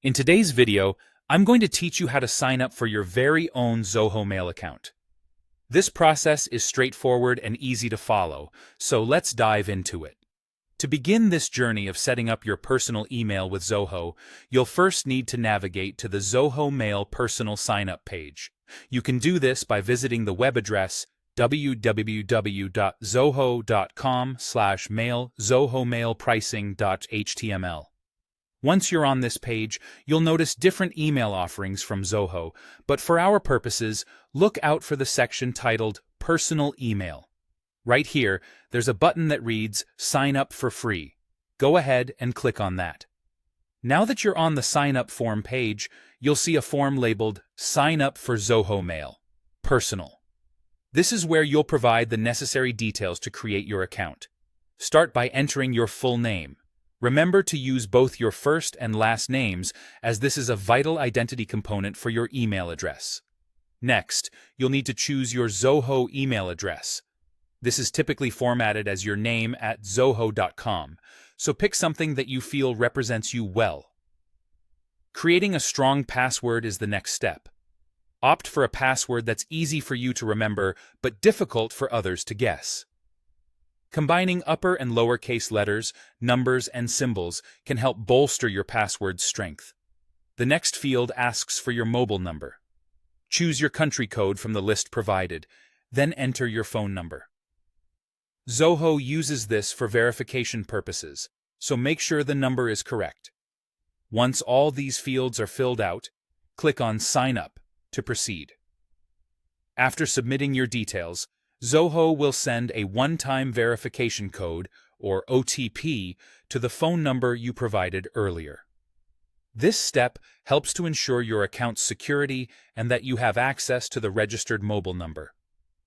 In today's video, I'm going to teach you how to sign up for your very own Zoho Mail account. This process is straightforward and easy to follow, so let's dive into it. To begin this journey of setting up your personal email with Zoho, you'll first need to navigate to the Zoho Mail personal sign-up page. You can do this by visiting the web address www.zoho.com/mail zohomailpricing.html. Once you're on this page, you'll notice different email offerings from Zoho, but for our purposes, look out for the section titled Personal Email. Right here, there's a button that reads Sign Up for Free. Go ahead and click on that. Now that you're on the Sign Up form page, you'll see a form labeled Sign Up for Zoho Mail. Personal. This is where you'll provide the necessary details to create your account. Start by entering your full name. Remember to use both your first and last names, as this is a vital identity component for your email address. Next, you'll need to choose your Zoho email address. This is typically formatted as your name at zoho.com, so pick something that you feel represents you well. Creating a strong password is the next step. Opt for a password that's easy for you to remember but difficult for others to guess. Combining upper and lowercase letters, numbers, and symbols can help bolster your password's strength. The next field asks for your mobile number. Choose your country code from the list provided, then enter your phone number. Zoho uses this for verification purposes, so make sure the number is correct. Once all these fields are filled out, click on Sign Up to proceed. After submitting your details, Zoho will send a one-time verification code, or OTP, to the phone number you provided earlier. This step helps to ensure your account's security and that you have access to the registered mobile number.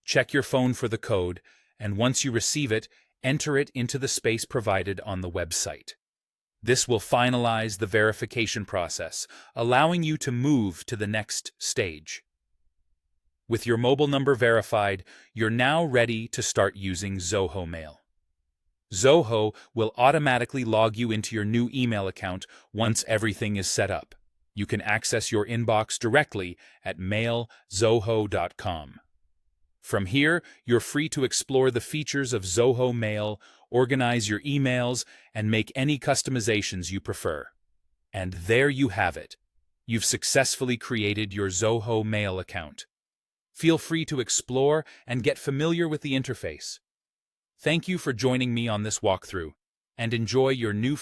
Check your phone for the code, and once you receive it, enter it into the space provided on the website. This will finalize the verification process, allowing you to move to the next stage. With your mobile number verified, you're now ready to start using Zoho Mail. Zoho will automatically log you into your new email account once everything is set up. You can access your inbox directly at mailzoho.com. From here, you're free to explore the features of Zoho Mail, organize your emails, and make any customizations you prefer. And there you have it. You've successfully created your Zoho Mail account. Feel free to explore and get familiar with the interface. Thank you for joining me on this walkthrough, and enjoy your newfound